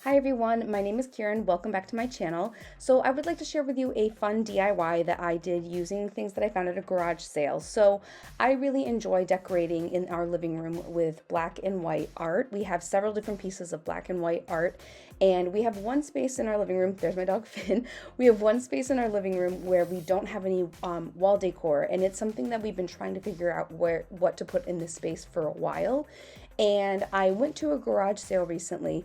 Hi everyone, my name is Kieran. Welcome back to my channel. So I would like to share with you a fun DIY that I did using things that I found at a garage sale. So I really enjoy decorating in our living room with black and white art. We have several different pieces of black and white art, and we have one space in our living room. There's my dog Finn. We have one space in our living room where we don't have any wall decor, and it's something that we've been trying to figure out what to put in this space for a while. And I went to a garage sale recently,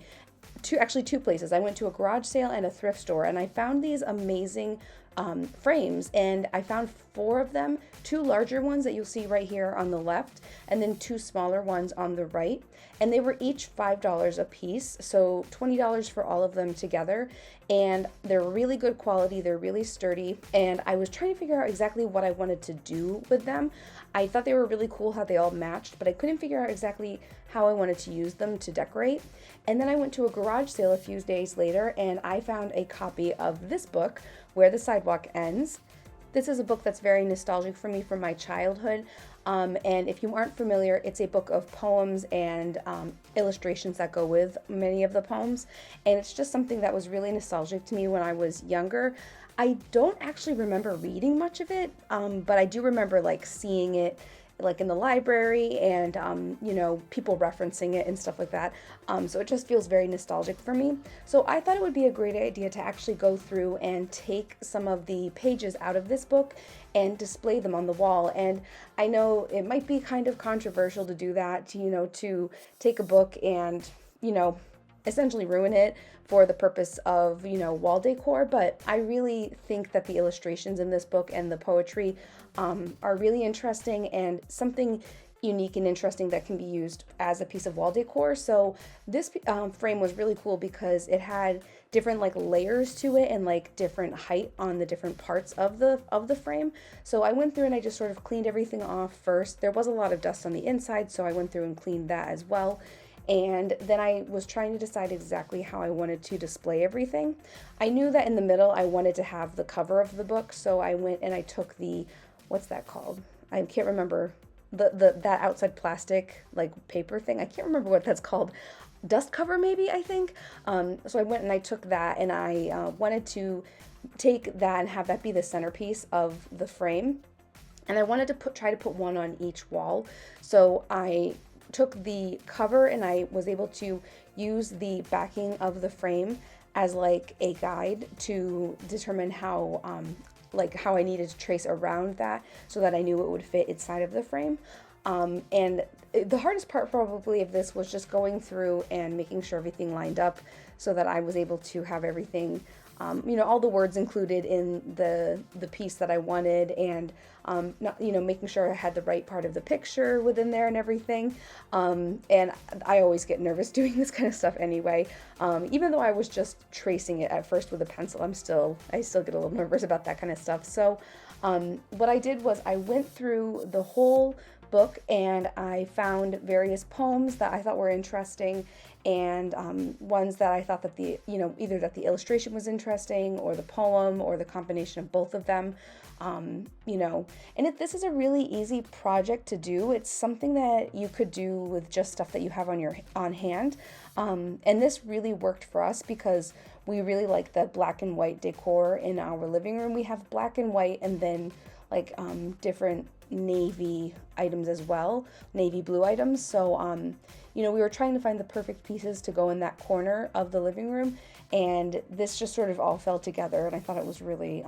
two places. I went to a garage sale and a thrift store, and I found these amazing frames, and I found four of them, two larger ones that you'll see right here on the left, and then two smaller ones on the right, and they were each $5 a piece, so $20 for all of them together. And they're really good quality, they're really sturdy, and I was trying to figure out exactly what I wanted to do with them. I thought they were really cool how they all matched, but I couldn't figure out exactly how I wanted to use them to decorate. And then I went to a garage sale a few days later, and I found a copy of this book, Where the Sidewalk Ends. This is a book that's very nostalgic for me from my childhood. And if you aren't familiar, it's a book of poems and illustrations that go with many of the poems. And it's just something that was really nostalgic to me when I was younger. I don't actually remember reading much of it, but I do remember like seeing it like in the library and people referencing it and stuff like that. So it just feels very nostalgic for me. So I thought it would be a great idea to actually go through and take some of the pages out of this book and display them on the wall. And I know it might be kind of controversial to do that, to take a book and, essentially ruin it for the purpose of, wall decor. But I really think that the illustrations in this book and the poetry are really interesting and something unique and interesting that can be used as a piece of wall decor. So this frame was really cool because it had different like layers to it and like different height on the different parts of the frame. So I went through and I just sort of cleaned everything off first. There was a lot of dust on the inside, so I went through and cleaned that as well. And then I was trying to decide exactly how I wanted to display everything. I knew that in the middle I wanted to have the cover of the book, so I went and I took the, what's that called? I can't remember, that outside plastic like paper thing. I can't remember what that's called. Dust cover maybe, I think. So I went and I took that, and I wanted to take that and have that be the centerpiece of the frame. And I wanted to try to put one on each wall. So I took the cover and I was able to use the backing of the frame as like a guide to determine how I needed to trace around that so that I knew it would fit inside of the frame. And the hardest part probably of this was just going through and making sure everything lined up so that I was able to have everything, all the words included in the piece that I wanted, and making sure I had the right part of the picture within there and everything. And I always get nervous doing this kind of stuff anyway. Even though I was just tracing it at first with a pencil, I still get a little nervous about that kind of stuff. So what I did was I went through the whole book and I found various poems that I thought were interesting, and ones that I thought that either that the illustration was interesting or the poem or the combination of both of them. And this is a really easy project to do. It's something that you could do with just stuff that you have on hand. And this really worked for us because we really like the black and white decor in our living room. We have black and white and then like different navy items as well, navy blue items. So we were trying to find the perfect pieces to go in that corner of the living room, and this just sort of all fell together, and I thought it was really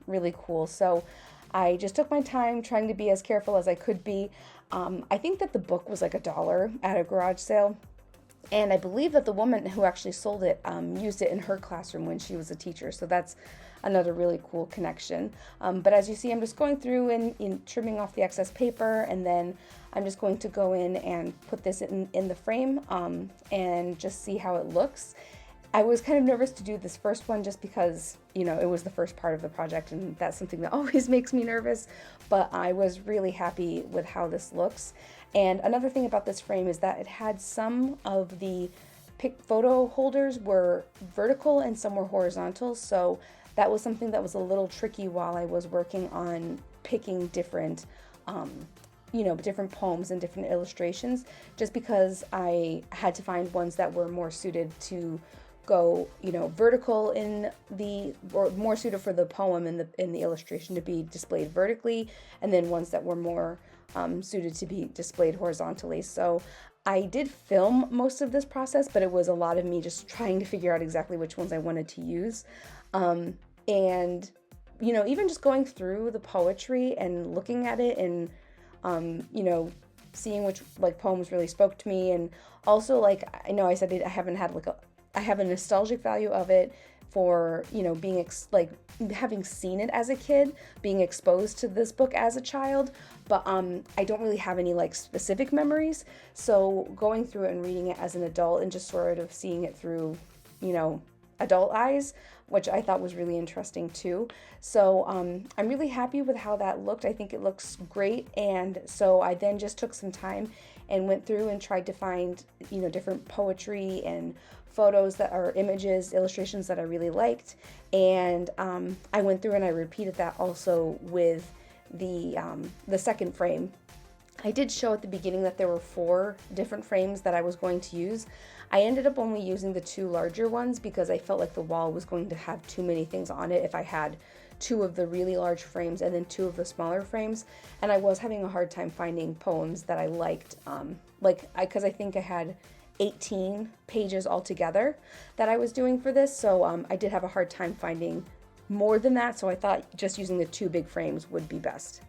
really cool. So I just took my time trying to be as careful as I could be. I think that the book was like $1 at a garage sale. And I believe that the woman who actually sold it used it in her classroom when she was a teacher. So that's another really cool connection. But as you see, I'm just going through and trimming off the excess paper, and then I'm just going to go in and put this in the frame and just see how it looks. I was kind of nervous to do this first one just because, it was the first part of the project, and that's something that always makes me nervous, but I was really happy with how this looks. And another thing about this frame is that it had some of the photo holders were vertical and some were horizontal, so that was something that was a little tricky while I was working on picking different different poems and different illustrations, just because I had to find ones that were more suited to go, vertical in or more suited for the poem and the illustration to be displayed vertically, and then ones that were more suited to be displayed horizontally. So I did film most of this process, but it was a lot of me just trying to figure out exactly which ones I wanted to use. And, even just going through the poetry and looking at it and, seeing which poems really spoke to me. And also, I know I said I haven't had I have a nostalgic value of it for, being having seen it as a kid, being exposed to this book as a child, but I don't really have any specific memories. So going through it and reading it as an adult and just sort of seeing it through, adult eyes, which I thought was really interesting too. So I'm really happy with how that looked. I think it looks great. And so I then just took some time and went through and tried to find, different poetry and photos that are images, illustrations that I really liked. And I went through and I repeated that also with the second frame. I did show at the beginning that there were 4 different frames that I was going to use. I ended up only using the 2 larger ones because I felt like the wall was going to have too many things on it if I had 2 of the really large frames and then 2 of the smaller frames. And I was having a hard time finding poems that I liked, because I think I had 18 pages altogether that I was doing for this. So I did have a hard time finding more than that. So I thought just using the 2 big frames would be best.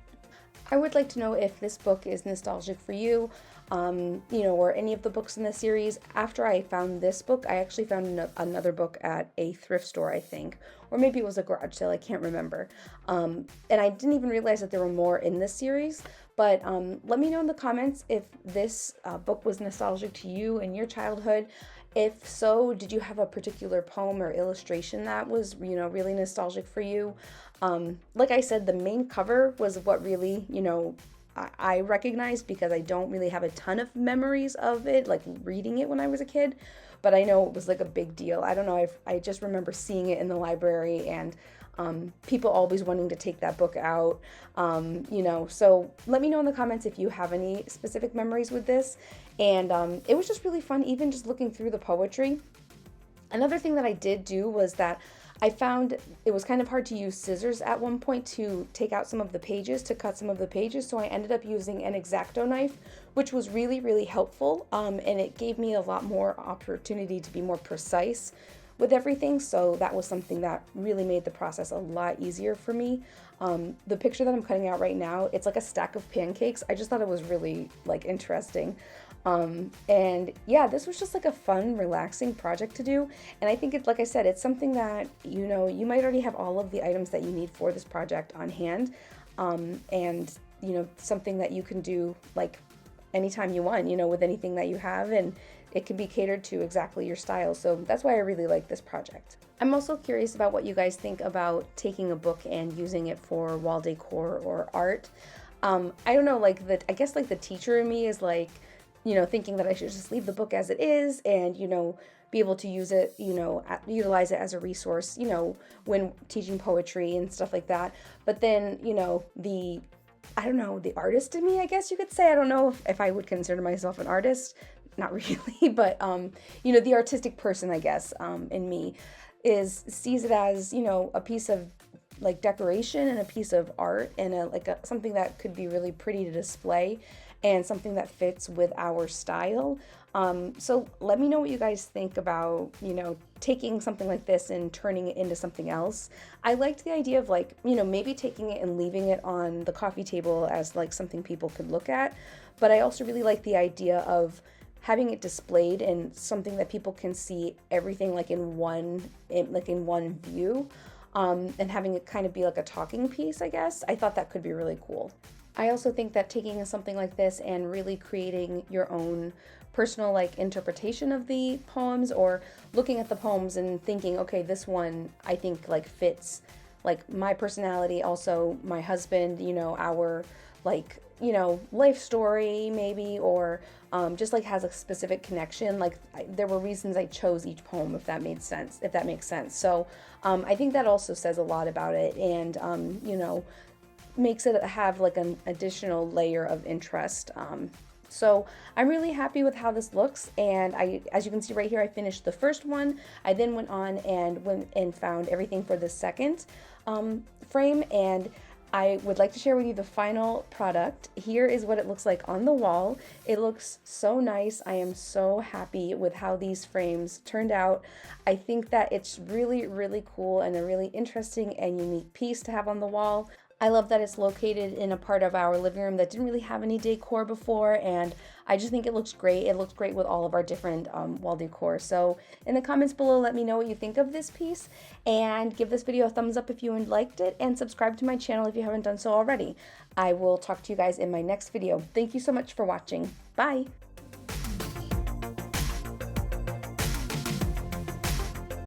I would like to know if this book is nostalgic for you, or any of the books in the series. After I found this book, I actually found another book at a thrift store, I think, or maybe it was a garage sale, I can't remember. And I didn't even realize that there were more in this series, but let me know in the comments if this book was nostalgic to you in your childhood. If so, did you have a particular poem or illustration that was, really nostalgic for you? Like I said, the main cover was what really, I recognized, because I don't really have a ton of memories of it, reading it when I was a kid, but I know it was a big deal. I don't know, I just remember seeing it in the library and people always wanting to take that book out, so let me know in the comments if you have any specific memories with this. And it was just really fun, even just looking through the poetry. Another thing that I did do was that I found it was kind of hard to use scissors at one point to take out some of the pages, to cut some of the pages, so I ended up using an X-Acto knife, which was really, really helpful, and it gave me a lot more opportunity to be more precise with everything, so that was something that really made the process a lot easier for me. The picture that I'm cutting out right now, it's like a stack of pancakes. I just thought it was really interesting. And yeah, this was just a fun, relaxing project to do. And I think it's, like I said, it's something that, you might already have all of the items that you need for this project on hand. And, something that you can do anytime you want, with anything that you have, and it can be catered to exactly your style. So that's why I really like this project. I'm also curious about what you guys think about taking a book and using it for wall decor or art. I don't know, I guess the teacher in me is thinking that I should just leave the book as it is and, be able to use it, utilize it as a resource, when teaching poetry and stuff like that. But then, the artist in me, I guess you could say, I don't know if I would consider myself an artist, not really, but, the artistic person, I guess, in me sees it as, a piece of decoration and a piece of art and something that could be really pretty to display and something that fits with our style. So let me know what you guys think about, taking something like this and turning it into something else. I liked the idea of maybe taking it and leaving it on the coffee table as something people could look at. But I also really like the idea of having it displayed and something that people can see everything in one view, and having it kind of be a talking piece, I guess. I thought that could be really cool. I also think that taking something like this and really creating your own personal interpretation of the poems, or looking at the poems and thinking, okay, this one I think fits my personality, also my husband, our life story maybe, or just has a specific connection. There were reasons I chose each poem, if that makes sense. So I think that also says a lot about it, and makes it have an additional layer of interest. So I'm really happy with how this looks, and as you can see right here, I finished the first one. I then went on and found everything for the second frame, and I would like to share with you the final product. Here is what it looks like on the wall. It looks so nice. I am so happy with how these frames turned out. I think that it's really, really cool and a really interesting and unique piece to have on the wall. I love that it's located in a part of our living room that didn't really have any decor before, and I just think it looks great. It looks great with all of our different wall decor. So in the comments below, let me know what you think of this piece, and give this video a thumbs up if you liked it, and subscribe to my channel if you haven't done so already. I will talk to you guys in my next video. Thank you so much for watching. Bye!